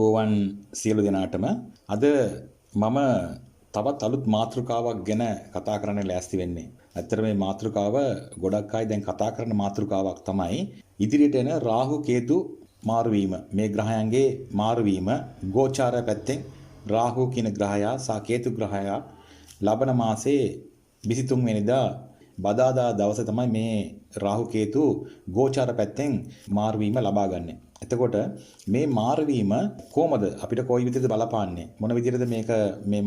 අයිබෝවන් සියලු දෙනාටම අද මම තවත් අලුත් මාතෘකාවක් ගැන කතා කරන්න ලෑස්ති වෙන්නේ. ඇත්තට මේ මාතෘකාව ගොඩක් අය දැන් කතා කරන මාතෘකාවක් තමයි ඉදිරියට එන රාහු කේතු මාරුවීම. මේ ග්‍රහයන්ගේ මාරුවීම ගෝචාර පැත්තෙන් රාහු කියන ග්‍රහයා සහ කේතු ග්‍රහයා ලබන මාසේ 23 වෙනිදා බදාදා දවසේ තමයි මේ රාහු කේතු ගෝචාර පැත්තෙන් මාරුවීම ලබා ගන්න. එතකොට මේ මාරුවීම කොහොමද අපිට කොයි විදිහටද බලපාන්නේ මොන විදිහටද මේක මේ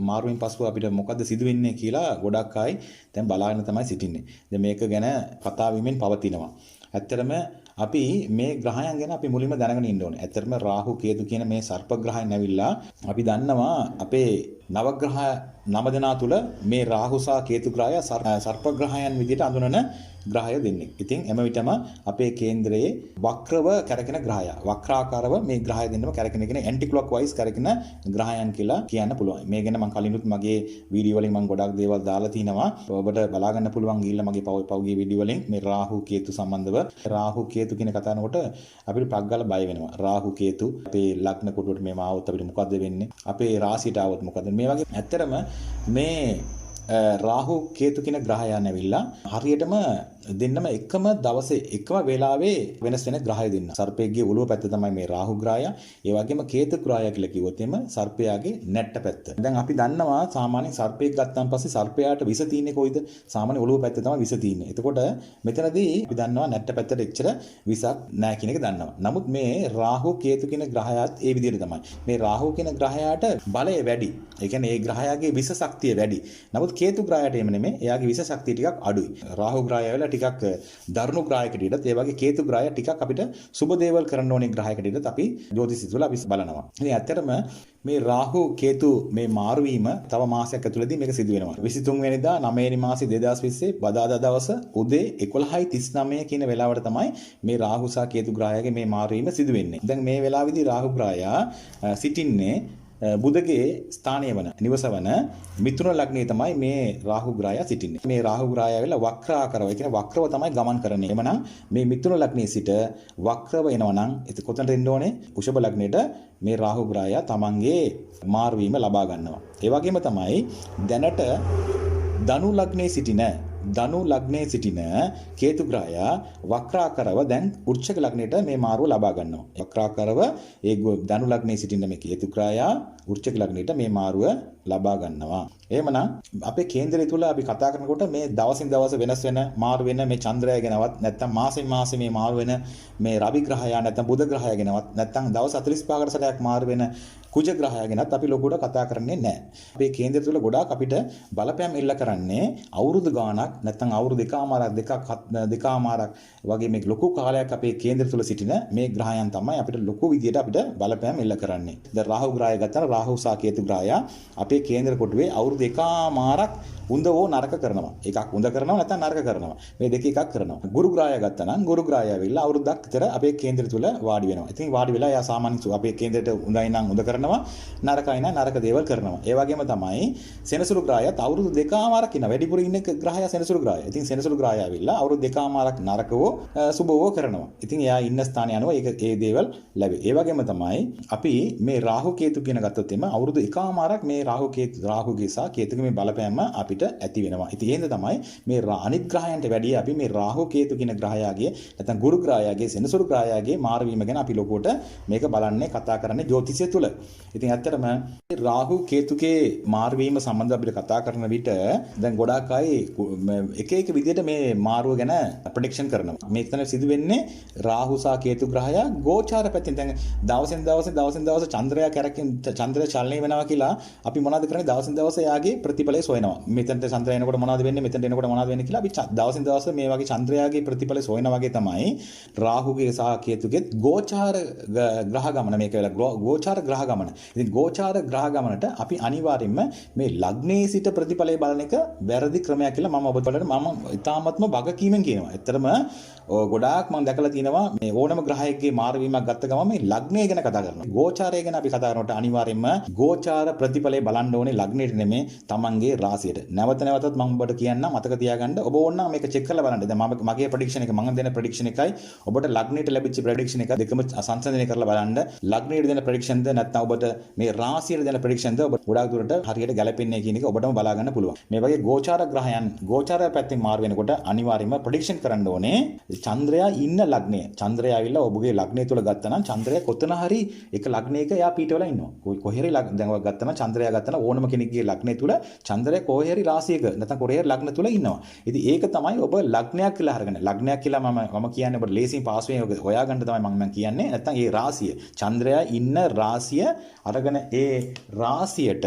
මාරුවෙන් පසුව අපිට මොකද්ද සිදු වෙන්නේ කියලා ගොඩක් අය දැන් බලාගෙන තමයි සිටින්නේ. දැන් මේක ගැන කතා වීමෙන් පවතිනවා. ඇත්තටම අපි මේ ග්‍රහයන් ගැන අපි මුලින්ම දැනගෙන ඉන්න ඕනේ. ඇත්තටම රාහු කේතු කියන මේ සර්ප ග්‍රහයන් ඇවිල්ලා අපි දන්නවා අපේ නවග්‍රහ 9 දෙනා තුල මේ රාහු සහ කේතු ග්‍රහය සර්ප ග්‍රහයන් විදිහට අඳුනන ග්‍රහය දෙන්නේ. ඉතින් එම විටම අපේ කේන්ද්‍රයේ වක්‍රව කැරකෙන ග්‍රහය. වක්‍රාකාරව මේ ග්‍රහය දෙන්නම කැරකෙන කියන ඇන්ටි ක්ලොක් වයිස් කැරකෙන ග්‍රහයන් කියලා කියන්න පුළුවන්. මේ ගැන මම කලිනුත් මගේ වීඩියෝ වලින් මම ගොඩක් දේවල් දාලා තිනවා. ඔබට බලා ගන්න පුළුවන් ගිහිල්ලා මගේ පෞගේ වීඩියෝ වලින් මේ රාහු කේතු සම්බන්ධව රාහු කේතු කියන කතා කරනකොට අපිට පග් ගාලා බය වෙනවා. රාහු කේතු අපේ ලග්න කොටුවට මේව ආවොත් අපිට මොකද්ද වෙන්නේ? අපේ රාශියට ආවොත් මොකද්ද? මේ වගේ ඇත්තටම මේ රාහු කේතු කියන ග්‍රහයන් ඇවිල්ලා හරියටම දෙන්නම එකම දවසේ එකම වේලාවේ වෙනස් වෙන ග්‍රහය දෙන්න. සර්පයේ ඔළුව පැත්ත තමයි මේ රාහු ග්‍රහය. ඒ වගේම කේතු ග්‍රහය කියලා කිව්වොත් එම සර්පයාගේ නැට්ට පැත්ත. දැන් අපි දන්නවා සාමාන්‍යයෙන් සර්පයෙක් ගත්තාන් පස්සේ සර්පයාට විස තියෙන්නේ කොයිද? සාමාන්‍ය ඔළුව පැත්ත තමයි විස තියෙන්නේ. එතකොට මෙතනදී අපි දන්නවා නැට්ට පැත්තට එච්චර විසක් නැහැ කියන එක දන්නවා. නමුත් මේ රාහු කේතු කියන ග්‍රහයාත් ඒ විදිහට තමයි. මේ රාහු කියන ග්‍රහයාට බලය වැඩි. ඒ කියන්නේ ඒ ග්‍රහයාගේ විස ශක්තිය වැඩි. නමුත් කේතු ග්‍රහයට එම නෙමෙයි. එයාගේ විස ශක්තිය ටිකක් අඩුයි. රාහු ග්‍රහය වෙලා ටිකක් දරුණු ග්‍රහයකටද ඒ වගේ කේතු ග්‍රහය ටිකක් අපිට සුබ දේවල් කරන්න ඕනේ ග්‍රහයකටද අපි ජ්‍යොතිෂය තුළ අපි බලනවා. ඉතින් ඇත්තටම මේ රාහු කේතු මේ මාරුවීම තව මාසයක් ඇතුළතදී මේක සිදු වෙනවා. 23 වෙනිදා 9 වෙනි මාසේ 2020 බදාදා දවස උදේ 11:39 කියන වෙලාවට තමයි මේ රාහු සහ කේතු ග්‍රහයගේ මේ මාරුවීම සිදු වෙන්නේ. දැන් මේ වෙලාවේදී රාහු ග්‍රහයා සිටින්නේ බුධගේ ස්ථානය වන නිවස වන මිථුන ලග්නයේ තමයි මේ රාහු ග්‍රහය සිටින්නේ. මේ රාහු ග්‍රහය ඇවිල්ලා වක්‍රාකාරව, ඒ කියන්නේ වක්‍රව තමයි ගමන් කරන්නේ. එමනම් මේ මිථුන ලග්නයේ සිට වක්‍රව එනවා නම් ඒක කොතනට එන්න ඕනේ? වෘෂභ ලග්නයට මේ රාහු ග්‍රහය තමන්ගේ මාරුවීම ලබා ගන්නවා. ඒ වගේම තමයි දැනට ධනු ලග්නයේ සිටින කේතු ග්‍රහය වක්‍රාකාරව දැන් වෘශ්චික ලග්නයට මේ මාරුව ලබා ගන්නවා. වක්‍රාකාරව ඒ ධනු ලග්නයේ සිටින මේ කේතු ග්‍රහය වෘශ්චික ලග්නයට මේ මාරුව ලබා ගන්නවා. එහෙමනම් අපේ කේන්දරය තුල අපි කතා කරනකොට මේ දවසින් දවස වෙනස් වෙන මාරු වෙන මේ චන්ද්‍රය ගැනවත් නැත්නම් මාසෙන් මාසෙ මේ මාරු වෙන මේ රවි ග්‍රහය නැත්නම් බුධ ග්‍රහය ගැනවත් නැත්නම් දවස් 45කට සැරයක් මාරු වෙන කුජ ග්‍රහය ගැනත් අපි ලොකුවට කතා කරන්නේ නැහැ. අපේ කේන්දරය තුල ගොඩාක් අපිට බලපෑම් එල්ල කරන්නේ අවුරුදු ගාණක් නැත්නම් අවුරුදු දෙකමාරක් වගේ මේ ලොකු කාලයක් අපේ කේන්දරය තුල සිටින මේ ග්‍රහයන් තමයි අපිට ලොකු විදියට අපිට බලපෑම් එල්ල කරන්නේ. දැන් රාහු ග්‍රහය ගත්තා රාහු සහ කේතු ග්‍රහය අපේ කේන්දර කොටුවේ අවුරුදු එකමාරක් උඳවෝ නරක කරනවා. එකක් උඳ කරනවා නැත්නම් නරක කරනවා. මේ දෙක එකක් කරනවා. ගුරු ග්‍රහය ගත්තා නම් ගුරු ග්‍රහය ඇවිල්ලා අවුරුද්දක් විතර අපේ කේන්දරය තුල වාඩි වෙනවා. ඉතින් වාඩි වෙලා එයා සාමාන්‍ය අපේ කේන්දරයට උඳයි නම් උඳ කරනවා, නරකයි නම් නරක දේවල් කරනවා. ඒ වගේම තමයි සෙනසුරු ග්‍රහයත් අවුරුදු දෙකමාරක් ඉන්න වැඩිපුර ඉන්න ග්‍රහය සෙනසුරු ග්‍රහය. ඉතින් සෙනසුරු ග්‍රහය ඇවිල්ලා අවුරුදු දෙකමාරක් නරකවෝ සුබවෝ කරනවා. ඉතින් එයා ඉන්න ස්ථානය අනුව ඒ දේවල් ලැබේ. ඒ වගේම තමයි අපි මේ රාහු කේතු කියන ගත්තොත් එම අවුරුදු එකමාරක් මේ රාහුගේ සහ කේතුගේ මේ බලපෑම අපිට ඇති වෙනවා. ඉතින් එහෙනම් තමයි මේ අනිත් ග්‍රහයන්ට වැඩිය අපි මේ රාහු කේතු කියන ග්‍රහයාගේ නැත්නම් ගුරු ග්‍රහයාගේ සෙනසුරු ග්‍රහයාගේ මාරුවීම ගැන අපි ලොකුවට මේක බලන්නේ කතා කරන්නේ ජ්‍යොතිෂය තුල. ඉතින් ඇත්තටම රාහු කේතුගේ මාරුවීම සම්බන්ධව අපිට කතා කරන විට දැන් ගොඩාක් අය එක විදිහට මේ මාරුව ගැන ප්‍රෙඩික්ෂන් කරනවා. මේක තමයි සිදු වෙන්නේ රාහු සහ කේතු ග්‍රහය ගෝචාර පැත්තෙන්. දැන් දවසින් දවස චන්ද්‍රය චලනය වෙනවා කියලා අපි මොනවද කරන්නේ? දවසින් දවස එයාගේ ප්‍රතිඵලය සොයනවා. මෙතනට චන්ද්‍රය එනකොට මොනවද වෙන්නේ? මෙතනට එනකොට මොනවද වෙන්නේ කියලා අපි දවසින් දවස මේ වගේ චන්ද්‍රයාගේ ප්‍රතිඵලය සොයනා වගේ තමයි රාහුගේ සහ කේතුගේ ගෝචාර ග්‍රහ ගමන මේක වෙලා ගෝචාර ග්‍රහ ගමන. ඉතින් ගෝචාර ග්‍රහ ගමනට අපි අනිවාර්යයෙන්ම මේ ලග්නයේ සිට ප්‍රතිඵලය බලන එක වැරදි ක්‍රමයක් කියලා මම ඔබට මම ඉතාමත්ම වගකීමෙන් කියනවා. ඇත්තටම ගොඩාක් මම දැකලා තියෙනවා මේ ඕනම ග්‍රහයකගේ මාරුවීමක් ගත්ත ගමන් මේ ලග්නය ගැන කතා කරනවා. ගෝචාරය ගැන අපි කතා කරනකොට අනිවාර්යයෙන්ම ගෝචාර ප්‍රතිඵලය බලන්න ඕනේ ලග්නයට නෙමෙයි තමන්ගේ රාශියට. නැවත නැවතත් මම ඔබට කියන්නම් මතක තියාගන්න. ඔබ ඕනනම් මේක චෙක් කරලා බලන්න. දැන් මම මගේ ප්‍රෙඩික්ෂන් එක මම දෙන ප්‍රෙඩික්ෂන් එකයි ඔබට ලග්නයට ලැබිච්ච ප්‍රෙඩික්ෂන් එක දෙකම සංසන්දනය කරලා බලන්න. ලග්නයට දෙන ප්‍රෙඩික්ෂන්ද නැත්නම් ඔබට මේ රාශියට දෙන ප්‍රෙඩික්ෂන්ද ඔබ ගොඩාක් දුරට හරියට ගැලපෙන්නේ කියන එක ඔබටම බලා ගන්න පුළුවන්. මේ වගේ ගෝචාර ග්‍රහයන් ගෝචාර පැත්තෙන් මාරු වෙනකොට අනිවාර්යයෙන්ම ප්‍රෙඩික්ෂන් කරන්න ඕනේ. චන්ද්‍රයා ඉන්න ලග්නය. චන්ද්‍රයා ඇවිල්ලා ඔබගේ ලග්නය තුල ගත්තා නම් චන්ද්‍රයා කොතන හරි එක ලග්නයක එයා පීඨවල ඉන්නවා. කොහේ හරි දැන් ඔය ගත්තා නම් චන්ද්‍රයා ගත්තා නම් ඕනම කෙනෙක්ගේ ලග්නය තුල චන්ද්‍රයා කොහේ හරි රාශියක නැත්නම් කොහේ හරි ලග්න තුල ඉන්නවා. ඉතින් ඒක තමයි ඔබ ලග්නයක් කියලා අරගෙන. ලග්නයක් කියලා මම කියන්නේ ඔබට ලේසියෙන් පාස් වෙන හොයාගන්න තමයි මම කියන්නේ. නැත්නම් ඒ රාශිය චන්ද්‍රයා ඉන්න රාශිය අරගෙන ඒ රාශියට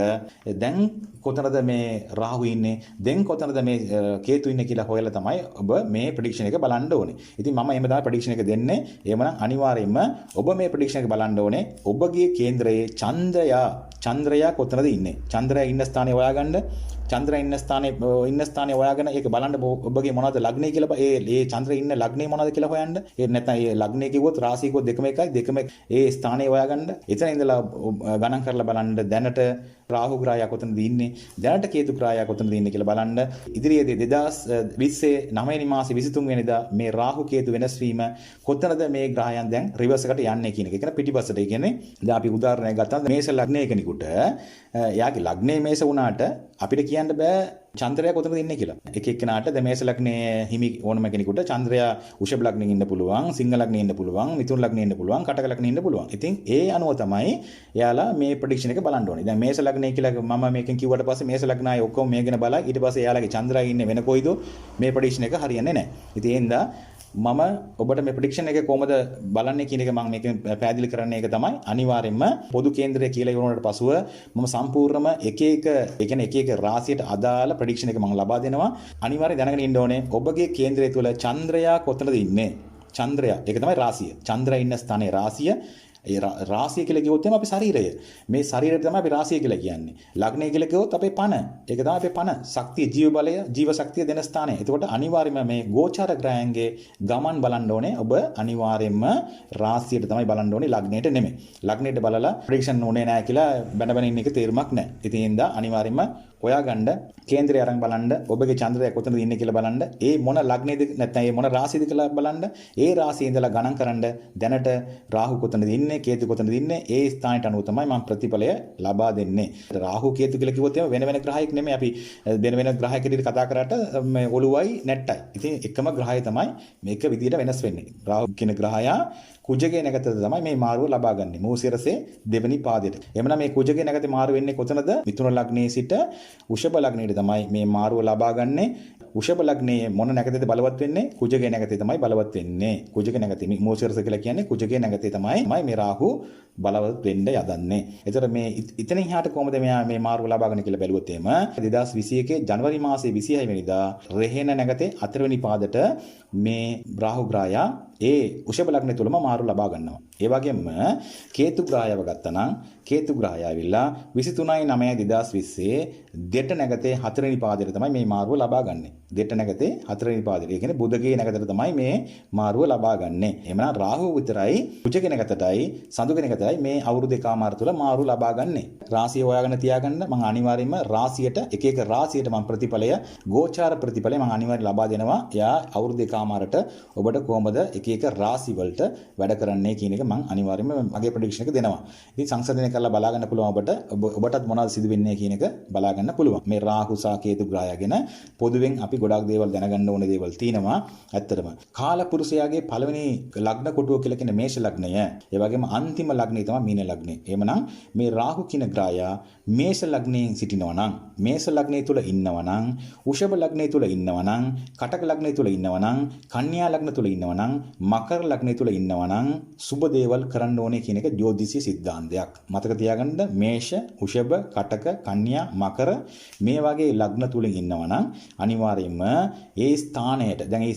දැන් කොතනද මේ රාහු ඉන්නේ දැන් කොතනද මේ කේතු ඉන්නේ කියලා හොයලා තමයි ඔබ මේ ප්‍රෙඩික්ෂන් එක බලන්න ඕනේ. ඉතින් මම එහෙම තමයි ප්‍රෙඩික්ෂන් එක දෙන්නේ. එහෙමනම් අනිවාර්යයෙන්ම ඔබ මේ ප්‍රෙඩික්ෂන් එක බලන්න ඕනේ. ඔබගේ කේන්ද්‍රයේ චන්ද්‍රයා කොතනද ඉන්නේ? චන්ද්‍රයා ඉන්න ස්ථානය හොයාගන්න. චන්ද්‍රයා ඉන්න ස්ථානය හොයාගෙන ඒක බලන්න ඔබගේ මොනවද ලග්නේ කියලා ඒ චන්ද්‍රයා ඉන්න ලග්නේ මොනවද කියලා හොයන්න. ඒ නැත්නම් ඒ ලග්නේ කිව්වොත් රාශිය කිව්වොත් දෙකම එකයි. දෙකම ඒ ස්ථානය හොයාගන්න. එතන ඉඳලා ගණන් කරලා බලන්න දැනට රාහු ග්‍රහයා කොතනද ඉන්නේ? දැනට කේතු ග්‍රහයා කොතනද ඉන්නේ කියලා බලන්න. ඉදිරියේදී 2020 9 මාසේ 23 වෙනිදා මේ රාහු කේතු වෙනස් වීම කොතනද මේ ග්‍රහයන් දැන් රිවර්ස් එකට යන්නේ කියන එක. ඒ කියන්නේ පිටිපස්සට. ඒ කියන්නේ දැන් අපි උදාහරණයක් ගත්තාම මේෂ ලග්නයේ කෙනෙකුට එයාගේ ලග්නේ මේෂ වුණාට අපිට කියන්න බෑ චන්ද්‍රයා කොතනද ඉන්නේ කියලා. එක එක්කෙනාට දැන් මේෂ ලග්නයේ හිමි ඕනම කෙනෙකුට චන්ද්‍රයා වෘෂභ ලග්නයේ ඉන්න පුළුවන්, සිංහ ලග්නයේ ඉන්න පුළුවන්, මිථුන ලග්නයේ ඉන්න පුළුවන්, කටක ලග්නයේ ඉන්න පුළුවන්. ඉතින් ඒ අනුව තමයි එයාලා මේ ප්‍රෙඩික්ෂන් එක බලන්න ඕනේ. දැන් මේෂ ලග්නයේ කියලා මම මේකෙන් කිව්වට පස්සේ මේෂ ලග්න අය ඔක්කොම මේගෙන බලයි. ඊට පස්සේ එයාලගේ චන්ද්‍රයා ඉන්නේ වෙන කොයිද මේ ප්‍රෙඩික්ෂන් එක හරියන්නේ නැහැ. ඉතින් ඒ හින්දා මම ඔබට මේ ප්‍රෙඩික්ෂන් එක කොහොමද බලන්නේ කියන එක මම මේකෙන් පැහැදිලි කරන්නේ ඒක තමයි අනිවාර්යයෙන්ම පොදු කේන්ද්‍රය කියලා ඉවරනට පසුව මම සම්පූර්ණම එක එක රාශියට අදාළ ප්‍රෙඩික්ෂන් එක මම ලබා දෙනවා. අනිවාර්යයෙන් දැනගෙන ඉන්න ඕනේ ඔබගේ කේන්ද්‍රය තුල චන්ද්‍රයා කොතනද ඉන්නේ? චන්ද්‍රයා ඒක තමයි රාශිය. චන්ද්‍රයා ඉන්න ස්ථානයේ රාශිය ඒ රාශිය කියලා කිව්වොත් එම අපි ශරීරය. මේ ශරීරය තමයි අපි රාශිය කියලා කියන්නේ. ලග්නය කියලා කිව්වොත් අපේ පණ. ඒක තමයි අපේ පණ. ශක්තිය, ජීව බලය, ජීව ශක්තිය දෙන ස්ථානය. එතකොට අනිවාර්යයෙන්ම මේ ගෝචර ග්‍රහයන්ගේ ගමන් බලන්න ඕනේ. ඔබ අනිවාර්යයෙන්ම රාශියට තමයි බලන්න ඕනේ ලග්නයට නෙමෙයි. ලග්නයට බලලා ප්‍රෙඩික්ෂන් ඕනේ නැහැ කියලා බැන ඉන්න එක තේරුමක් නැහැ. ඉතින් ඒ හින්දා අනිවාර්යයෙන්ම හොයාගන්න කේන්ද්‍රය අරන් බලන්න ඔබගේ චන්ද්‍රය කොතනද ඉන්නේ කියලා බලන්න. ඒ මොන ලග්නයේද නැත්නම් ඒ මොන රාශියද කියලා බලන්න. ඒ රාශියේ ඉඳලා ගණන් කරන්න දැනට රාහු කොතනද ඉන්නේ කේතු කොතනද ඉන්නේ ඒ ස්ථානයට අනුව තමයි මම ප්‍රතිඵලය ලබා දෙන්නේ. රාහු කේතු කියලා කිව්වොත් එම වෙන ග්‍රහයක් නෙමෙයි අපි වෙන ග්‍රහයකට කතා කරාට මේ ඔළුවයි නැට්ටයි. ඉතින් එකම ග්‍රහය තමයි මේක විදියට වෙනස් වෙන්නේ. රාහු කියන ග්‍රහයා කුජගේ නැගතද තමයි මේ මාරුව ලබා ගන්නේ. මූසිරසේ දෙවෙනි පාදයට. එhmenan මේ කුජගේ නැගතේ මාරු වෙන්නේ කොතනද? මිථුන ලග්නයේ සිට වෘෂභ ලග්නයට තමයි මේ මාරුව ලබා ගන්නේ. වෘෂභ ලග්නයේ මොන නැගතේද බලවත් වෙන්නේ? කුජගේ නැගතේ තමයි බලවත් වෙන්නේ. කුජගේ නැගතේ මූසිරස කියලා කියන්නේ කුජගේ නැගතේ තමයි මේ රාහු බලවත් වෙන්න යදන්නේ. එතකොට මේ ඉතින් එහාට කොහොමද මෙයා මේ මාරුව ලබා ගන්න කියලා බැලුවොත් එම 2021 ජනවාරි මාසයේ 26 වෙනිදා රෙහෙන නැගතේ 4 වෙනි පාදයට මේ රාහු ග්‍රහයා ඒ වෘෂභ ලග්නය තුලම මාරු ලබා ගන්නවා. ඒ වගේම කේතු ග්‍රහයව ගත්තනම් කේතු ග්‍රහය ඇවිල්ලා 23/9/2020 දෙට නැගතේ 4 වෙනි පාදයට තමයි මේ මාරුව ලබා ගන්නෙ. දෙට නැගතේ 4 වෙනි පාදයට. ඒ කියන්නේ බුධගේ නැගතට තමයි මේ මාරුව ලබා ගන්නෙ. එහෙමනම් රාහු විතරයි කුජගේ නැගතටයි සඳුගේ නැගතටයි මේ අවුරුදු දෙකමාර තුල මාරු ලබා ගන්නෙ. රාශිය හොයාගෙන තියාගන්න මම අනිවාර්යයෙන්ම රාශියට එක රාශියට මම ප්‍රතිඵලය ගෝචාර ප්‍රතිඵලය මම අනිවාර්යයෙන් ලබා දෙනවා. එයා අවුරුදු දෙකමාරට ඔබට කොහොමද එක රාශි වලට වැඩ කරන්නේ කියන එක මම අනිවාර්යයෙන්ම මගේ ප්‍රෙඩික්ෂන් එක දෙනවා. ඉතින් සංසන්දනය කරලා බලා ගන්න පුළුවන් ඔබටත් මොනවද සිදු වෙන්නේ කියන එක බලා ගන්න පුළුවන්. මේ රාහු සහ කේතු ග්‍රහයගෙන පොදුවෙන් අපි ගොඩාක් දේවල් දැනගන්න ඕනේ දේවල් තියෙනවා. ඇත්තටම කාලපුරුෂයාගේ පළවෙනි ලග්න කොටුව කියලා කියන මේෂ ලග්නය. ඒ වගේම අන්තිම ලග්නය තමයි මීන ලග්නය. එහෙමනම් මේ රාහු කියන ග්‍රහයා මේෂ ලග්නයෙන් සිටිනවා නම් මේෂ ලග්නය තුල ඉන්නවා නම් වෘෂභ ලග්නය තුල ඉන්නවා නම් කටක ලග්නය තුල ඉන්නවා නම් කන්‍යා ලග්න තුල ඉන්නවා නම් මකර ලග්නය තුල ඉන්නවා නම් සුබ දේවල් කරන්න ඕනේ කියන එක ජ්‍යොතිෂීය සිද්ධාන්තයක්. මතක තියාගන්න මේෂ, වෘෂභ, කටක, කන්‍යා, මකර මේ වගේ ලග්න තුලින් ඉන්නවා නම් අනිවාර්යයෙන්ම ඒ ස්ථානයට දැන් ඒ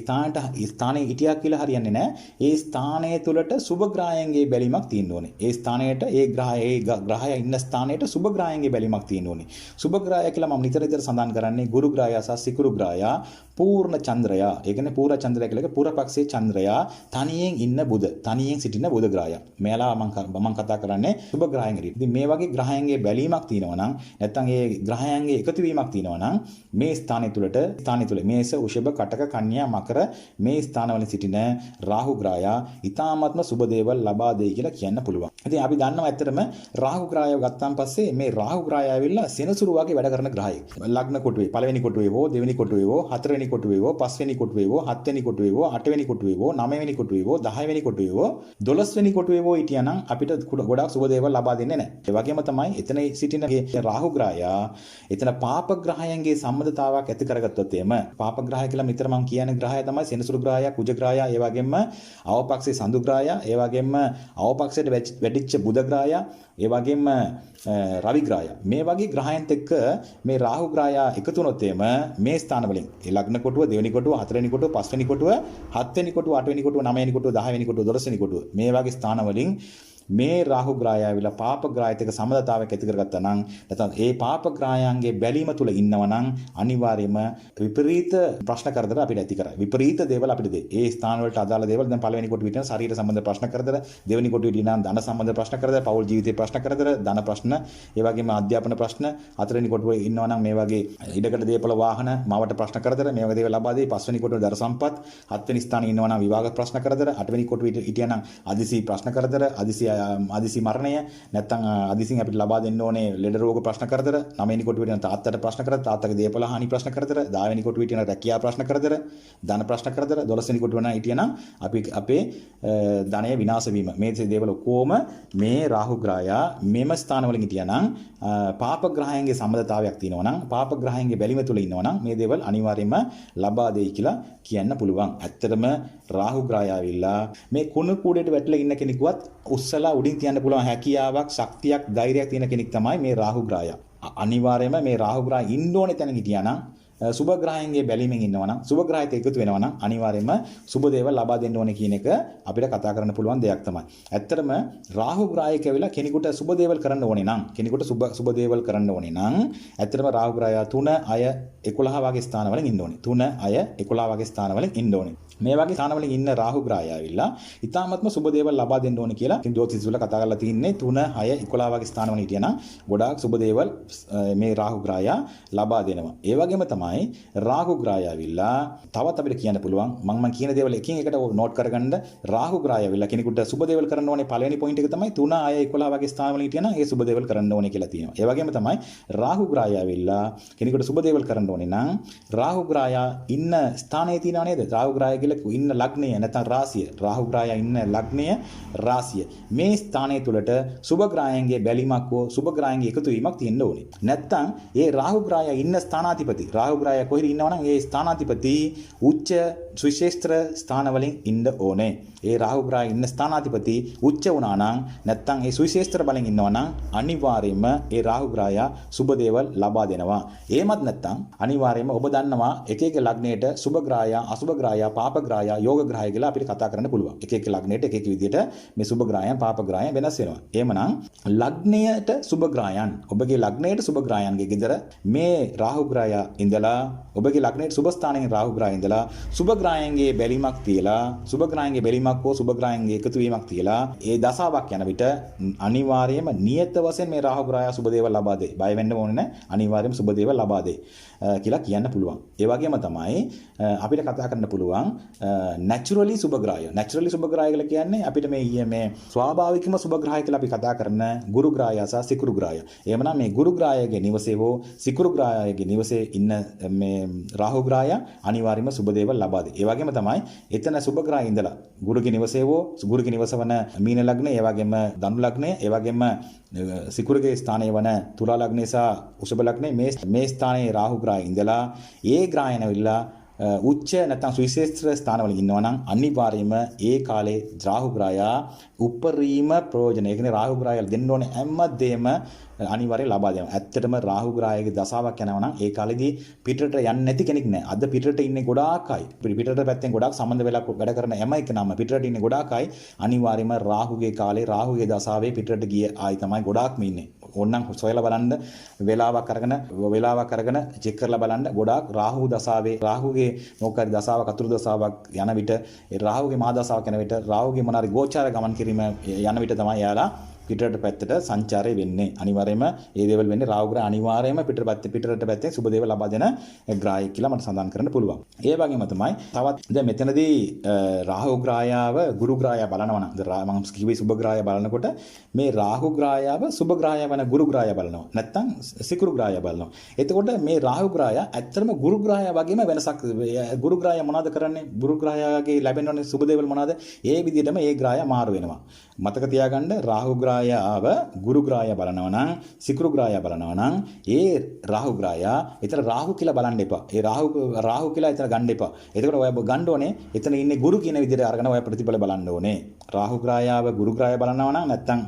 ස්ථානයේ හිටියා කියලා හරියන්නේ නැහැ. ඒ ස්ථානය තුලට සුබ ග්‍රහයන්ගේ බැලීමක් තියෙන්න ඕනේ. ඒ ස්ථානයට ඒ ග්‍රහය ඉන්න ස්ථානයට සුබ ග්‍රහයන්ගේ බැලීමක් තියෙන්න ඕනේ. සුබ ග්‍රහය කියලා මම නිතර සඳහන් කරන්නේ ගුරු ග්‍රහයා සහ සිකුරු ග්‍රහයා පූර්ණ චන්ද්‍රයා. ඒ කියන්නේ පූර්ණ චන්ද්‍රයා කියලා පුරපක්ෂයේ චන්ද්‍රයා තනියෙන් ඉන්න බුද තනියෙන් සිටින බුද ග්‍රහය. මෙයාලා මම කතා කරන්නේ සුබ ග්‍රහයන් ගැන. ඉතින් මේ වගේ ග්‍රහයන්ගේ බැලීමක් තියෙනවා නම් නැත්නම් ඒ ග්‍රහයන්ගේ එකතු වීමක් තියෙනවා නම් මේ ස්ථානය තුල මේස උෂභ කටක කන්‍යා මකර මේ ස්ථානවල සිටින රාහු ග්‍රහයා ඊ타ත්ම සුබ දේවල් ලබා දෙයි කියලා කියන්න පුළුවන්. ඉතින් අපි දන්නවා ඇත්තටම රාහු ග්‍රහය ගත්තාන් පස්සේ මේ රාහු ග්‍රහය ඇවිල්ලා සෙනසුරු වගේ වැඩ කරන ග්‍රහයෙක්. ලග්න කොටුවේ පළවෙනි කොටුවේ හෝ දෙවෙනි කොටුවේ හෝ හතරවෙනි කොටුවේ හෝ පස්වෙනි කොටුවේ හෝ හත්වෙනි කොටුවේ හෝ අටවෙනි කොටුවේ හෝ නවවෙනි කොටුවේ හෝ 10වෙනි කොටුවේ හෝ 12වෙනි කොටුවේ හෝ හිටියානම් අපිට ගොඩාක් සුබ දේවල් ලබා දෙන්නේ නැහැ. ඒ වගේම තමයි එතන සිටින රාහු ග්‍රහයා එතන පාප ග්‍රහයන්ගේ සම්බන්ධතාවයක් ඇති කරගත්තොත් එම පාප ග්‍රහය කියලා මෙතන මම කියන ග්‍රහය තමයි සෙනසුරු ග්‍රහය, කුජ ග්‍රහය, ඒ වගේම අවපක්ෂේ සඳු ග්‍රහය, ඒ වගේම අවපක්ෂයට වැඩිච්ච බුධ ග්‍රහය, ඒ වගේම රවි ග්‍රහය. මේ වගේ ග්‍රහයන්ත් එක්ක මේ රාහු ග්‍රහය එකතු වුණොත් එම මේ ස්ථාන වලින් ඒ ලග්න කොටුව, දෙවෙනි කොටුව, හතරවෙනි කොටුව, පස්වෙනි කොටුව, හත්වෙනි කොටුව, අටවෙනි කොටුව, නවවෙනි කොටුව, 10වෙනි කොටුව, 12වෙනි කොටුව මේ වගේ ස්ථාන වලින් මේ රාහු ග්‍රහය ඇවිල්ලා පාප ග්‍රහයත් එක්ක සම්බන්ධතාවයක් ඇති කරගත්තා නම් නැත්නම් ඒ පාප ග්‍රහයන්ගේ බැලීම තුල ඉන්නවා නම් අනිවාර්යයෙන්ම විපරීත ප්‍රශ්න කරදර අපිට ඇති කරයි. විපරීත දේවල් අපිට දෙයි. ඒ ස්ථාන වලට අදාළ දේවල් දැන් පළවෙනි කොටුවේ තියෙන ශරීර සම්බන්ධ ප්‍රශ්න කරදර, දෙවෙනි කොටුවේ තියෙන ධන සම්බන්ධ ප්‍රශ්න කරදර, පෞල් ජීවිතේ ප්‍රශ්න කරදර, ධන ප්‍රශ්න, ඒ වගේම අධ්‍යාපන ප්‍රශ්න, හතරවෙනි කොටුවේ ඉන්නවා නම් මේ වගේ ඉඩකඩ දේපල වාහන, මාවට ප්‍රශ්න කරදර, මේ වගේ දේවල් ලබා දෙයි. පස්වෙනි කොටුවේ දර සම්පත්, හත්වෙනි ස්ථානයේ ඉන්නවා නම් විවාහ ප්‍රශ්න කරදර, අටවෙනි කොටුවේ හිටියා නම් අදිසි ප්‍රශ්න කරදර, අදිසි මරණය නැත්නම් අදිසින් අපිට ලබා දෙන්න ඕනේ ලෙඩ රෝග ප්‍රශ්න කරදර, නවවෙනි කොටුවේ තියෙන තාත්තට ප්‍රශ්න කරදර, තාත්තගේ දේපල හානි ප්‍රශ්න කරදර, 10වෙනි කොටුවේ තියෙන රැකියා ප්‍රශ්න කරදර, ධන ප්‍රශ්න කරදර, 12වෙනි කොටුවේ නම් හිටියනම් අපි අපේ ධනය විනාශ වීම මේ දේවල් ඔක්කොම මේ රාහු ග්‍රහයා මෙම ස්ථාන වලින් හිටියනම් පාප ග්‍රහයන්ගේ සම්බන්ධතාවයක් තියෙනවා නම් පාප ග්‍රහයන්ගේ බැලිම තුල ඉන්නවා නම් මේ දේවල් අනිවාර්යයෙන්ම ලබා දෙයි කියලා කියන්න පුළුවන්. ඇත්තටම රාහු ග්‍රහය ආවිල්ලා මේ කුණු කූඩේට වැටලා ඉන්න කෙනෙකුවත් උස්සලා උඩින් තියන්න පුළුවන් හැකියාවක්, ශක්තියක්, ධෛර්යයක් තියෙන කෙනෙක් තමයි මේ රාහු ග්‍රහය. අනිවාර්යයෙන්ම මේ රාහු ග්‍රහය ඉන්න ඕනේ තැන හිටියානම් සුබ ග්‍රහයන්ගේ බැලීමෙන් ඉන්නවනම් සුබ ග්‍රහයත් එකතු වෙනවනම් අනිවාර්යයෙන්ම සුබ දේවල් ලබා දෙන්න ඕනේ කියන එක අපිට කතා කරන්න පුළුවන් දෙයක් තමයි. ඇත්තටම රාහු ග්‍රහය කියලා කෙනෙකුට සුබ දේවල් කරන්න ඕනේ නම් කෙනෙකුට සුබ දේවල් කරන්න ඕනේ නම් ඇත්තටම රාහු ග්‍රහය 3, 6, 11 වගේ ස්ථානවලින් ඉන්න ඕනේ. 3, 6, 11 වගේ ස්ථානවලින් ඉන්න ඕනේ. මේ වගේ ස්ථානවලින් ඉන්න රාහු ග්‍රහය ආවිල්ලා ඊ타ත්ම සුබ දේවල් ලබා දෙන්න ඕනේ කියලා ඉතින් ජ්‍යොතිෂ වල කතා කරලා තින්නේ 3, 6, 11 වගේ ස්ථානවල හිටියනම් ගොඩාක් සුබ දේවල් මේ රාහු ග්‍රහය ලබා දෙනවා. ඒ වගේම තමයි රාහු ග්‍රහය ආවිල්ලා තවත් අපිට කියන්න පුළුවන් මම කියන දේවල් එකින් එකට නෝට් කරගන්න. රාහු ග්‍රහය ආවිල්ලා කෙනෙකුට සුබ දේවල් කරන්න ඕනේ පළවෙනි පොයින්ට් එක තමයි 3, 6, 11 වගේ ස්ථානවල හිටියනම් ඒ සුබ දේවල් කරන්න ඕනේ කියලා තියෙනවා. ඒ වගේම තමයි රාහු ග්‍රහය ආවිල්ලා කෙනෙකුට සුබ දේවල් කරන්න ඕනේ නම් රාහු ග්‍රහය ඉන්න ස්ථානයේ තියෙනව නේද? රාහු ග්‍රහය කියලා ඉන්න ලග්නය නැත්නම් රාශිය, රාහු ග්‍රහය ඉන්න ලග්නය රාශිය මේ ස්ථානයේ තුලට සුබ ග්‍රහයන්ගේ බැලීමක් හෝ සුබ ග්‍රහයන්ගේ එකතු වීමක් තියෙන්න ඕනේ. නැත්නම් ඒ රාහු ග්‍රහය ඉන්න ස්ථානාධිපති රාහු ග්‍රහය කොහෙද ඉන්නවනම් ඒ ස්ථානාධිපති උච්ච සුවිශේෂ්ත්‍ර ස්ථානවලින් ඉන්න ඕනේ. ඒ රාහු ග්‍රහය ඉන්න ස්ථානාධිපති උච්ච වුණා නම් නැත්නම් ඒ සුවිශේෂ්ත්‍ර බලෙන් ඉන්නවා නම් අනිවාර්යයෙන්ම ඒ රාහු ග්‍රහය සුබ දේවල් ලබා දෙනවා. එහෙමත් නැත්නම් අනිවාර්යයෙන්ම ඔබ දන්නවා එක එක ලග්නයට සුබ ග්‍රහය, අසුබ ග්‍රහය, පාප ග්‍රහය, යෝග ග්‍රහය කියලා අපිට කතා කරන්න පුළුවන්. එක එක ලග්නයට එක එක විදිහට මේ සුබ ග්‍රහයන්, පාප ග්‍රහයන් වෙනස් වෙනවා. එහෙමනම් ලග්නයට සුබ ග්‍රහයන්, ඔබගේ ලග්නයට සුබ ග්‍රහයන්ගේ ගෙදර මේ රාහු ග්‍රහය ඉඳලා ඔබගේ ලග්නයට සුබ ස්ථානයේ රාහු ග්‍රහය ඉඳලා සුබ ග්‍රහයන්ගේ බැලීමක් තියලා සුබ ග්‍රහයන්ගේ බැලීමක් හෝ සුබ ග්‍රහයන්ගේ එකතු වීමක් තියලා ඒ දසාවක් යන විට අනිවාර්යයෙන්ම නියත වශයෙන් මේ රාහු ග්‍රහය සුබ දේවල් ලබා දෙයි. බය වෙන්න ඕනේ නැහැ. අනිවාර්යයෙන්ම සුබ දේවල් ලබා දෙයි කියලා කියන්න පුළුවන්. ඒ වගේම තමයි අපිට කතා කරන්න පුළුවන් naturally සුබ ග්‍රහය. naturally සුබ ග්‍රහය කියලා කියන්නේ අපිට මේ ස්වාභාවිකම සුබ ග්‍රහය කියලා අපි කතා කරන ගුරු ග්‍රහය සහ සිකුරු ග්‍රහය. එහෙමනම් මේ ගුරු ග්‍රහයගේ නිවසේ හෝ සිකුරු ග්‍රහයගේ නිවසේ ඉන්න මේ රාහු ග්‍රහය අනිවාර්යයෙන්ම සුබ දේවල් ලබා දෙයි. ඒ වගේම තමයි එතන සුබ ග්‍රහය ඉඳලා ගුරුගේ නිවසේ හෝ ගුරුගේ නිවස වන මීන ලග්නය, ඒ වගේම ධනු ලග්නය, ඒ වගේම සිකුරුගේ ස්ථානයේ වන තුලා ලග්නය සහ වෘෂභ ලග්නය මේ ස්ථානයේ රාහු ග්‍රහය ඉඳලා ඒ ග්‍රහයන් ඇවිල්ලා උච්ච නැත්නම් සුවිශේෂ්ත්‍ර ස්ථානවල ඉන්නවා නම් අනිවාර්යයෙන්ම ඒ කාලේ රාහු ග්‍රහය උපරිම ප්‍රයෝජන. ඒ කියන්නේ රාහු ග්‍රහය දෙන්න ඕනේ හැමදේම අනිවාර්යයෙන් ලබා දෙනවා. ඇත්තටම රාහු ග්‍රහයේ දසාවක් යනවා නම් ඒ කාලෙදී පිටරට යන්නේ නැති කෙනෙක් නෑ. අද පිටරට ඉන්නේ ගොඩාක් අය. පිටරට පැත්තෙන් ගොඩාක් සම්බන්ධ වෙලා වැඩ කරන හැම එකනම පිටරට ඉන්නේ ගොඩාක් අය. අනිවාර්යයෙන්ම රාහුගේ කාලේ රාහුගේ දසාවේ පිටරට ගිය ආයි තමයි ගොඩාක්ම ඉන්නේ. ඕනනම් සොයලා බලන්න වෙලාවක් අරගෙන චෙක් කරලා බලන්න ගොඩාක් රාහු දසාවේ රාහුගේ මොකක්ද දසාවක් අතුරු දසාවක් යන විට ඒ රාහුගේ මහා දසාවක් යන විට රාහුගේ මොනාරි ගෝචාර ගමන් කිරීම යන විට තමයි යාලා පිටරට පැත්තට සංචාරය වෙන්නේ. අනිවාර්යයෙන්ම ඒ දේවල් වෙන්නේ රාහු ග්‍රහ අනිවාර්යයෙන්ම පිටරට පැත්තේ සුබ දේව ලබා දෙන ග්‍රහයෙක් කියලා මට සඳහන් කරන්න පුළුවන්. ඒ වගේම තමයි තවත් දැන් මෙතනදී රාහු ග්‍රහයාව ගුරු ග්‍රහයා බලනවා නම් මම කිව්වේ සුබ ග්‍රහයා බලනකොට මේ රාහු ග්‍රහයාව සුබ ග්‍රහයා වෙන ගුරු ග්‍රහයා බලනවා. නැත්තම් සිකුරු ග්‍රහයා බලනවා. එතකොට මේ රාහු ග්‍රහයා ඇත්තටම ගුරු ග්‍රහයා වගේම වෙනසක් ගුරු ග්‍රහයා මොනවද කරන්නේ? ගුරු ග්‍රහයාගේ ලැබෙනවනේ සුබ දේවල් මොනවද? ඒ විදිහටම ඒ ග්‍රහයා මාරු වෙනවා. මතක තියාගන්න රාහු ග්‍රහයාව ගුරු ග්‍රහයා බලනවා නම් සිකුරු ග්‍රහයා බලනවා නම් ඒ රාහු ග්‍රහයා එතන රාහු කියලා බලන්න එපා. ඒ රාහු කියලා එතන ගන්න එපා. එතකොට ඔය ගන්න ඕනේ එතන ඉන්නේ ගුරු කියන විදිහට අරගෙන ඔය ප්‍රතිඵල බලන්න ඕනේ. රාහු ග්‍රහයාව ගුරු ග්‍රහයා බලනවා නම් නැත්තම්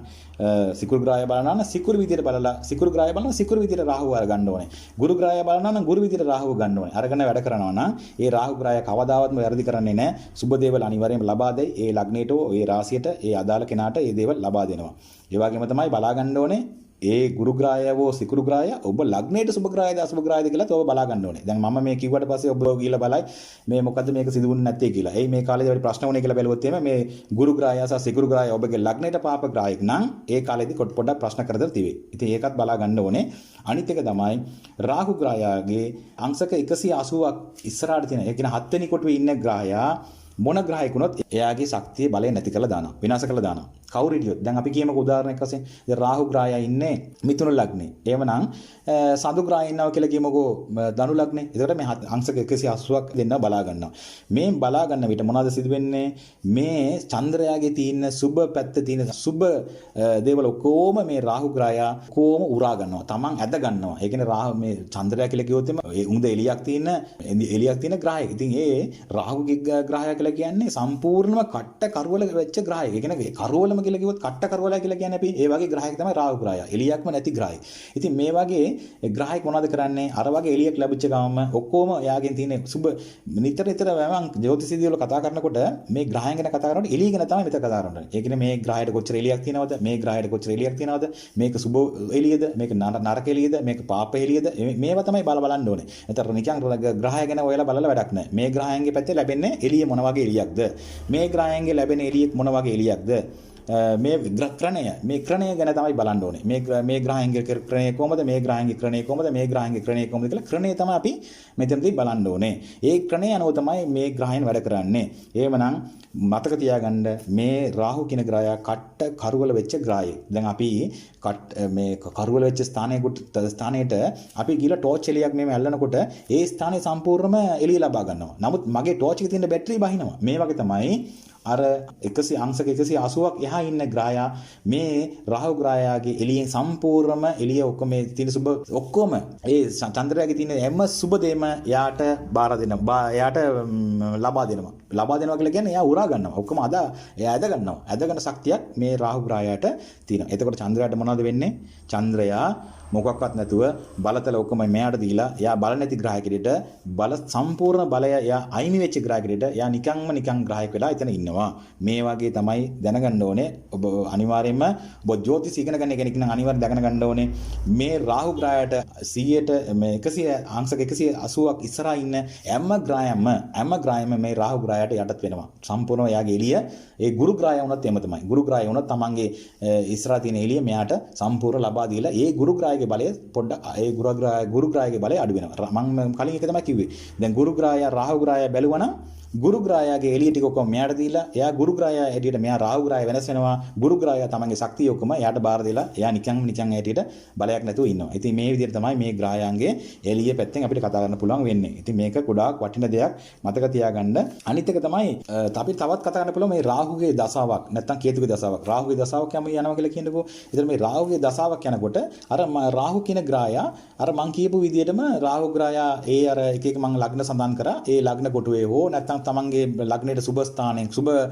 සිකුරු ග්‍රහයා බලනවා නම් සිකුරු විදිහට බලලා සිකුරු ග්‍රහයා බලනවා සිකුරු විදිහට රාහුව අරගන්න ඕනේ. ගුරු ග්‍රහයා බලනවා නම් ගුරු විදිහට රාහුව ගන්න ඕනේ. අරගෙන වැඩ කරනවා නම් ඒ රාහු ග්‍රහයා කවදාවත්ම වැරදි කරන්නේ නැහැ. සුබ දේවල් අනිවාර්යයෙන්ම ලබා දෙයි. ඒ ලග්නයට ඒ රාශියට ඒ අදාළ කෙනාට ඒ දේවල් ලබා දෙනවා. ඒ වගේම තමයි බලා ගන්න ඕනේ ඒ ගුරු ග්‍රහයවෝ සිකුරු ග්‍රහය ඔබ ලග්නයට සුබ ග්‍රහයද අසුබ ග්‍රහයද කියලා ඔබ බලා ගන්න ඕනේ. දැන් මම මේ කිව්වට පස්සේ ඔබ ගිහලා බලයි මේ මොකද්ද මේක සිදු වුනේ නැත්තේ කියලා. එයි මේ කාලේදී වැඩි ප්‍රශ්න වුණේ කියලා බැලුවොත් එimhe මේ ගුරු ග්‍රහය සහ සිකුරු ග්‍රහය ඔබගේ ලග්නයට පාප ග්‍රහයක් නම් ඒ කාලේදී පොඩ්ඩක් ප්‍රශ්න කරදර තිබේ. ඉතින් ඒකත් බලා ගන්න ඕනේ. අනිත් එක තමයි රාහු ග්‍රහයාගේ අංශක 180ක් ඉස්සරහට තියෙන. ඒ කියන්නේ 7 වෙනි කොටුවේ ඉන්න ග්‍රහයා මොන ග්‍රහයකුණොත් එයාගේ ශක්තිය බලය නැති කරලා දානවා. විනාශ කරලා දානවා. කවුරු හිටියොත් දැන් අපි කියමුකෝ උදාහරණයක් වශයෙන් දැන් රාහු ග්‍රහයා ඉන්නේ මිථුන ලග්නේ. එහෙමනම් සඳු ග්‍රහයා ඉන්නවා කියලා කියමුකෝ ධනු ලග්නේ. ඒකට මේ අංශක 180ක් දෙන්න බලා ගන්නවා. මේ බලා ගන්න විට මොනවද සිදු වෙන්නේ? මේ චන්ද්‍රයාගේ තියෙන සුබ පැත්ත තියෙන සුබ දේවල් ඔක්කොම මේ රාහු ග්‍රහයා කොහොම උරා ගන්නවා. Taman ඇද ගන්නවා. ඒ කියන්නේ රාහු මේ චන්ද්‍රයා කියලා කිව්වොත් එම උඳ එලියක් තියෙන ග්‍රහය. ඉතින් ඒ රාහුගේ ග්‍රහයා කියලා කියන්නේ සම්පූර්ණම කට්ට කරවල වෙච්ච ග්‍රහය. ඒ කියන්නේ කරවලම කියලා කිව්වොත් කට්ට කරවලා කියලා කියන්නේ අපි ඒ වගේ ග්‍රහයක් තමයි රාහු ග්‍රහය. එලියක්ම නැති ග්‍රහය. ඉතින් මේ වගේ ග්‍රහයක් මොනවද කරන්නේ? අර වගේ එලියක් ලැබිච්ච ගමම ඔක්කොම එයාගෙන් තියෙන සුබ නිතර මම ජ්‍යොතිෂීය වල කතා කරනකොට මේ ග්‍රහයන් ගැන කතා කරනකොට එළිය ගැන තමයි මෙතන කතා කරන්නේ. ඒ කියන්නේ මේ ග්‍රහයට කොච්චර එලියක් තියෙනවද? මේ ග්‍රහයට කොච්චර එලියක් තියෙනවද? මේක සුබ එළියද? මේක නරක එළියද? මේක පාප එළියද? මේවා තමයි බලන්න ඕනේ. නැත්නම් නිකන් ග්‍රහය ගැන ඔයාලා බලලා වැඩක් නැහැ. මේ ග්‍රහයන්ගේ පැත්තේ ලැබෙන්නේ එළිය මොන වගේ එළියක්ද? මේ ග්‍රහයන්ගේ ලැබෙන එළියක් මොන වගේ එළියක්ද? මේ ක්‍රණය ගැන තමයි බලන්න ඕනේ. මේ ග්‍රහයන්ගේ ක්‍රණය කොහමද? මේ ග්‍රහයන්ගේ ක්‍රණය කොහමද? මේ ග්‍රහයන්ගේ ක්‍රණය කොහමද කියලා ක්‍රණය තමයි අපි මෙතනදී බලන්න ඕනේ. ඒ ක්‍රණය අනුව තමයි මේ ග්‍රහයන් වැඩ කරන්නේ. එහෙමනම් මතක තියාගන්න මේ රාහු කියන ග්‍රහයා කට්ට කරවල වෙච්ච ග්‍රහයෙක්. දැන් අපි මේ කරවල වෙච්ච ස්ථානයට අපි ගිහලා ටෝච් එළියක් මෙහෙම ඇල්ලනකොට ඒ ස්ථානයේ සම්පූර්ණම එළිය ලබා ගන්නවා. නමුත් මගේ ටෝච් එකේ තියෙන බැටරිය බහිනවා. මේ වගේ තමයි අර 100 අංශක 180ක් එහා ඉන්න ග්‍රහයා මේ රාහු ග්‍රහයාගේ එළියෙන් සම්පූර්ණම එළිය ඔක්කොම මේ තියෙන සුබ ඔක්කොම ඒ චන්ද්‍රයාගේ තියෙන හැම සුබ දෙම එයාට බාර දෙනවා. එයාට ලබා දෙනවා. ලබා දෙනවා කියලා කියන්නේ එයා උරා ගන්නවා. ඔක්කොම එයා ඇද ගන්නවා. ඇද ගන්න ශක්තියක් මේ රාහු ග්‍රහයාට තියෙනවා. එතකොට චන්ද්‍රයාට මොනවද වෙන්නේ? චන්ද්‍රයා මොකක්වත් නැතුව බලතල ඔක්කොම මෙයාට දීලා එයා බල නැති ග්‍රහයකට බල සම්පූර්ණ බලය එයා අයිමි වෙච්ච ග්‍රහයකට එයා නිකන් ග්‍රහයක් වෙලා එතන ඉන්නවා. මේ වගේ තමයි දැනගන්න ඕනේ. ඔබ අනිවාර්යයෙන්ම ඔබ ජ්‍යොතිෂ ඉගෙන ගන්න කෙනෙක් නම් අනිවාර්යයෙන් දැනගන්න ඕනේ මේ රාහු ග්‍රහයට 100ට මේ 100 අංශක 180ක් ඉස්සරහා ඉන්න හැම ග්‍රහයම මේ රාහු ග්‍රහයට යටත් වෙනවා. සම්පූර්ණව එයාගේ එළිය ඒ ගුරු ග්‍රහය වුණත් එහෙම තමයි. ගුරු ග්‍රහය වුණත් තමන්ගේ ඉස්සරහා තියෙන එළිය මෙයාට සම්පූර්ණ ලබා දීලා ඒ ගුරු ග්‍රහයේ බලය පොඩ්ඩක් ඒ ගුරු ග්‍රහයේ බලය අඩු වෙනවා. මම කලින් එක තමයි කිව්වේ. දැන් ගුරු ග්‍රහය රාහු ග්‍රහය බැලුවා නම් ගුරු ග්‍රහයාගේ එළිය ටික ඔක්කොම මෙයාට දීලා එයා ගුරු ග්‍රහයා ඇටියට මෙයා රාහු ග්‍රහය වෙනස් වෙනවා. ගුරු ග්‍රහයා තමන්ගේ ශක්තිය ඔක්කොම එයාට බාර දීලා එයා නිකන් ඇටියට බලයක් නැතුව ඉන්නවා. ඉතින් මේ විදිහට තමයි මේ ග්‍රහයන්ගේ එළිය පැත්තෙන් අපිට කතා කරන්න පුළුවන් වෙන්නේ. ඉතින් මේක ගොඩාක් වටින දෙයක් මතක තියාගන්න. අනිත් එක තමයි අපි තවත් කතා කරන්න පුළුවන් මේ රාහුගේ දසාවක් නැත්නම් කේතුගේ දසාවක්. රාහුගේ දසාවක් යම යනවා කියලා කියනකො. ඉතින් මේ රාහුගේ දසාවක් යනකොට අර රාහු කියන ග්‍රහයා අර මං කියපු විදිහටම රාහු ග්‍රහයා ඒ අර එක මං ලග්න සඳහන් කරා. ඒ ලග්න කොටුවේ හෝ නැත්නම් තමන්ගේ ලග්නයේ සුබ ස්ථානයෙන්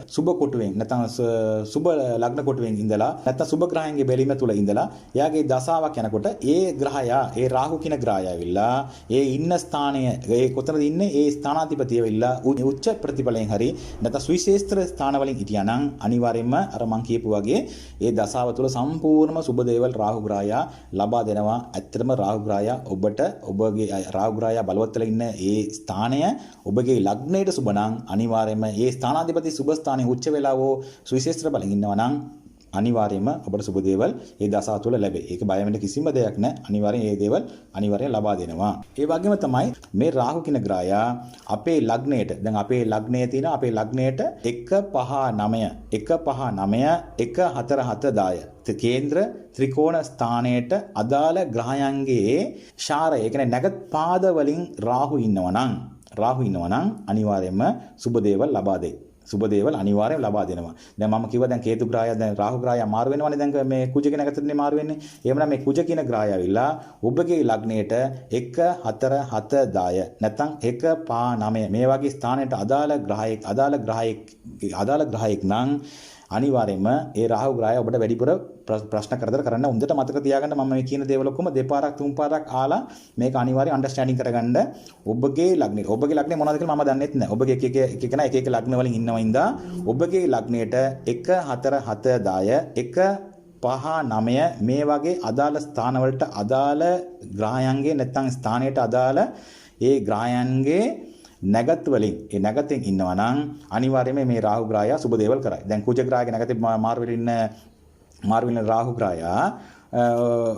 සුබ කොටුවෙන් නැත්නම් සුබ ලග්න කොටුවෙන් ඉඳලා නැත්නම් සුබ ග්‍රහයන්ගේ බැලීම තුල ඉඳලා එයාගේ දසාවක් යනකොට ඒ ග්‍රහයා ඒ රාහු කියන ග්‍රහය ඇවිල්ලා ඒ ඉන්න ස්ථානය ඒ කොතනද ඉන්නේ ඒ ස්ථානාධිපතිය ඇවිල්ලා උච්ච ප්‍රතිඵලයෙන් හරි නැත්නම් සුවිශේෂ්ත්‍ර ස්ථානවලින් හිටියානම් අනිවාර්යයෙන්ම අර මං කියපු වගේ ඒ දසාව තුළ සම්පූර්ණම සුබ දේවල් රාහු ග්‍රහයා ලබා දෙනවා. ඇත්තටම රාහු ග්‍රහයා ඔබට ඔබගේ රාහු ග්‍රහයා බලවත් වෙලා ඉන්න ඒ ස්ථානය ඔබගේ ලග්නයට සුබ නම් අනිවාර්යයෙන්ම ඒ ස්ථානාධිපති සුබ ස්ථානයේ උච්ච වෙලා වූ සුවිශේෂ්ත්‍ර බලෙන් ඉන්නවා නම් අනිවාර්යයෙන්ම ඔබට සුබ දේවල් ඒ දසාව තුළ ලැබේ. ඒක බය වෙන්න කිසිම දෙයක් නැහැ. අනිවාර්යෙන් මේ දේවල් අනිවාර්යෙන් ලබා දෙනවා. ඒ වගේම තමයි මේ රාහු කින ග්‍රහයා අපේ ලග්නයට දැන් අපේ ලග්නයේ තියෙන අපේ ලග්නයට 159 කේන්ද්‍ර ත්‍රිකෝණ ස්ථානයට අදාළ ග්‍රහයන්ගේ ශාරය ඒ කියන්නේ නැගත් පාද වලින් රාහු ඉන්නවනම් අනිවාර්යයෙන්ම සුබ දේවල් ලබා දෙයි. සුබ දේවල් අනිවාර්යෙන් ලබා දෙනවා. දැන් මම කිව්වා දැන් කේතු ග්‍රහය දැන් රාහු ග්‍රහය මාරු වෙනවනේ දැන් මේ කුජ කියන එකතරනේ මාරු වෙන්නේ. එහෙමනම් මේ කුජ කියන ග්‍රහය ඇවිල්ලා ඔබගේ ලග්නයට 1 4 7 10 නැත්නම් 1 5 9 මේ වගේ ස්ථානයට අදාළ ග්‍රහයෙක් නම් අනිවාර්යයෙන්ම ඒ රාහු ග්‍රහය ඔබට වැඩිපුර ප්‍රශ්න කරදර කරන්න හොඳට මතක තියාගන්න. මම මේ කියන දේවල් ඔක්කොම දෙපාරක් තුන් පාරක් ආලා මේක අනිවාර්යයෙන් අන්ඩර්ස්ටෑන්ඩින් කරගන්න. ඔබගේ ලග්නේ මොනවද කියලා මම දන්නෙත් නැහැ. ඔබගේ එක ලග්න වලින් ඉන්නවා ඉඳා ඔබගේ ලග්නයට 1 4 7 10 1 5 9 මේ වගේ අදාළ ස්ථානවලට අදාළ ග්‍රහයන්ගේ නැත්නම් ස්ථානයට අදාළ ඒ ග්‍රහයන්ගේ නැගත් වලින් ඒ නැගතෙන් ඉන්නවා නම් අනිවාර්යයෙන්ම මේ රාහු ග්‍රහය සුබ දේවල් කරයි. දැන් කුජ ග්‍රහයේ නැගතේ මාරු වෙන රාහු ග්‍රහය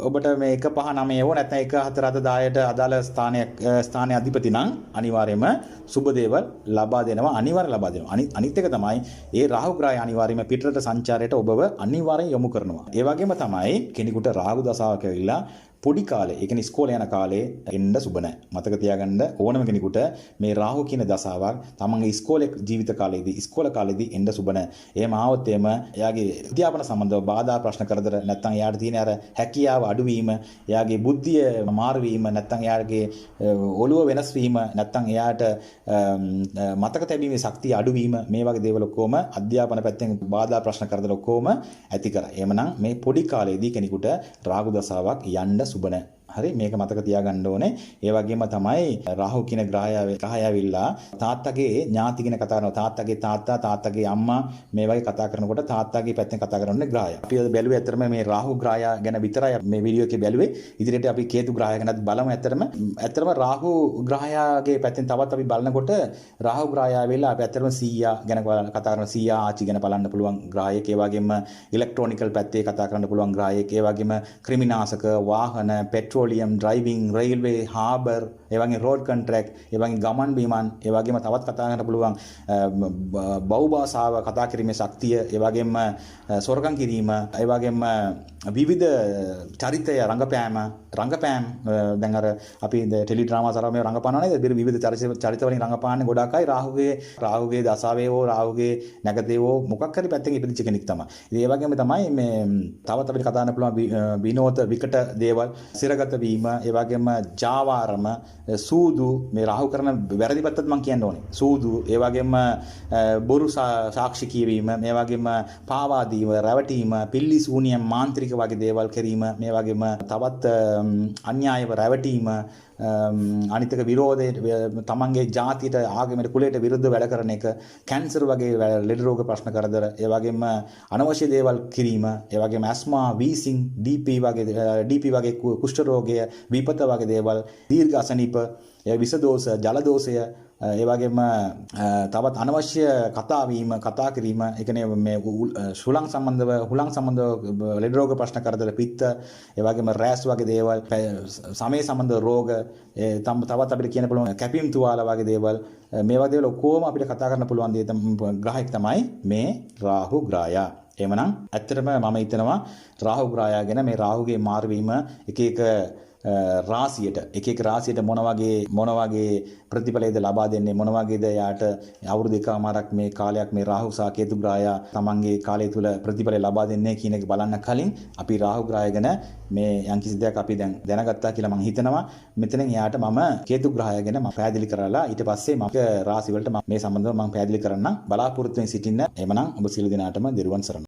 ඔබට මේ 1 5 9 හෝ නැත්නම් 1 4 7 10ට අදාළ ස්ථානයේ අධිපති නම් අනිවාර්යයෙන්ම සුබ දේවල් ලබා දෙනවා. අනිත් එක තමයි ඒ රාහු ග්‍රහය අනිවාර්යයෙන්ම පිටරට සංචාරයට ඔබව අනිවාර්යෙන් යොමු කරනවා. ඒ වගේම තමයි කෙනෙකුට රාහු දසාවක් ඇවිල්ලා පොඩි කාලේ ඒ කියන්නේ ඉස්කෝලේ යන කාලේ එන්න සුබ නැහැ. මතක තියාගන්න ඕනම කෙනෙකුට මේ රාහු කියන දසාවක් තමන්ගේ ඉස්කෝලේ ජීවිත කාලේදී එන්න සුබ නැහැ. එහෙම ආවොත් එයාගේ අධ්‍යාපන සම්බන්ධව බාධා ප්‍රශ්න කරදර නැත්නම් එයාට තියෙන අර හැකියාව අඩුවීම, එයාගේ බුද්ධිය මාරු වීම, නැත්නම් එයාගේ ඔළුව වෙනස් වීම, නැත්නම් එයාට මතක තැබීමේ ශක්තිය අඩුවීම මේ වගේ දේවල් ඔක්කොම අධ්‍යාපන පැත්තෙන් බාධා ප්‍රශ්න කරදර ඔක්කොම ඇති කරා. එහෙමනම් මේ පොඩි කාලේදී කෙනෙකුට රාහු දසාවක් යන්න සුබ නැහැ. හරි මේක මතක තියාගන්න ඕනේ. ඒ වගේම තමයි රාහු කියන ග්‍රහය ඇවිල්ලා තාත්තගේ ඥාති කියන කතා කරනවා. තාත්තගේ අම්මා මේ වගේ කතා කරනකොට තාත්තගේ පැත්තෙන් කතා කරන්නේ ග්‍රහය. අපි බැලුවේ ඇත්තටම මේ රාහු ග්‍රහය ගැන විතරයි මේ වීඩියෝ එකේ බැලුවේ. ඉදිරියට අපි කේතු ග්‍රහය ගැනත් බලමු. ඇත්තටම රාහු ග්‍රහයාගේ පැත්තෙන් තවත් අපි බලනකොට රාහු ග්‍රහය ඇවිල්ලා අපි ඇත්තටම සීයා ගැන කතා කරන සීයා ආච්චි ගැන බලන්න පුළුවන් ග්‍රහයෙක්. ඒ වගේම ඉලෙක්ට්‍රොනිකල් පැත්තේ කතා කරන්න පුළුවන් ග්‍රහයෙක්. ඒ වගේම ක්‍රිමිනාශක වාහන පෙට්‍රෝලියම් ඩ්‍රයිවිං රේල්වේ හාබර් ඒ වගේ රෝඩ් කොන්ට්‍රැක්ට් ඒ වගේ ගමන් බිමන් ඒ වගේම තවත් කතා කරන්න පුළුවන් බහුභාෂාව කතා කිරීමේ ශක්තිය ඒ වගේම සොරකම් කිරීම ඒ වගේම විවිධ චරිතය රංගපෑම් දැන් අර අපි ටෙලි ඩ්‍රාමා සරම මේ රංගපානවා නේද විවිධ චරිත වලින් රංගපාන්නේ ගොඩාක් අය රාහුගේ දසාවේ හෝ රාහුගේ නැගතේ හෝ මොකක් හරි පැත්තකින් ඉපදිච්ච කෙනෙක් තමයි. ඉතින් ඒ වගේම තමයි මේ තවත් අපිට කතා කරන්න පුළුවන් විනෝද විකට දේවල් සිරගත වීම ඒ වගේම ජාවාරම සූදු මේ රාහු කරන වැරදි පැත්තත් මම කියන්න ඕනේ. සූදු ඒ වගේම බොරු සාක්ෂි කියවීම මේ වගේම පාවා දීම රැවටීම පිල්ලි සූනියම් මාන්ත්‍රික වගේ දේවල් කිරීම මේ වගේම තවත් අන්‍යායව රැවටීම අනිතක විරෝධයට තමන්ගේ ජාතියට ආගමට කුලයට විරුද්ධ වැඩ කරන එක කැන්සර් වගේ ලෙඩ රෝග ප්‍රශ්න කරදර ඒ වගේම අනවශ්‍ය දේවල් කිරීම ඒ වගේම ඇස්මා වීසිං ඩීපී වගේ කුෂ්ඨ රෝගය විපත වගේ දේවල් දීර්ඝ අසනීප විස දෝෂ ජල දෝෂය ඒ වගේම තවත් අනවශ්‍ය කතා කිරීම ඒ කියන්නේ මේ හුලං සම්බන්ධව ලෙඩ රෝග ප්‍රශ්න කරදර පිත්ත ඒ වගේම රෑස් වගේ දේවල් සමේ සම්බන්ධ රෝග තවත් අපිට කියන්න පුළුවන් කැපීම් තුවාල වගේ දේවල් මේ වගේ දේවල් ඔක්කොම අපිට කතා කරන්න පුළුවන් දේ ග්‍රහයක් තමයි මේ රාහු ග්‍රහය. එහෙමනම් ඇත්තටම මම හිතනවා රාහු ග්‍රහය ගැන මේ රාහුගේ මාරු වීම එක රාසියට එක රාසියට මොන වගේ ප්‍රතිඵලයද ලබා දෙන්නේ මොන වගේද යාට අවුරුදු එකමාරක් මේ කාලයක් මේ රාහු සහ කේතු ග්‍රහය තමන්ගේ කාලය තුල ප්‍රතිඵල ලබා දෙන්නේ කියන එක බලන්න කලින් අපි රාහු ග්‍රහය ගැන මේ යම්කිසි දෙයක් අපි දැන් දැනගත්තා කියලා මම හිතනවා. මෙතනින් යාට මම කේතු ග්‍රහය ගැන මම පැහැදිලි කරලා ඊට පස්සේ මම රාසි වලට මේ සම්බන්ධව මම පැහැදිලි කරන්න බලාපොරොත්තු වෙමින් සිටින්න. එhmenan ඔබ සියලු දෙනාටම දිරුවන් සරණයි.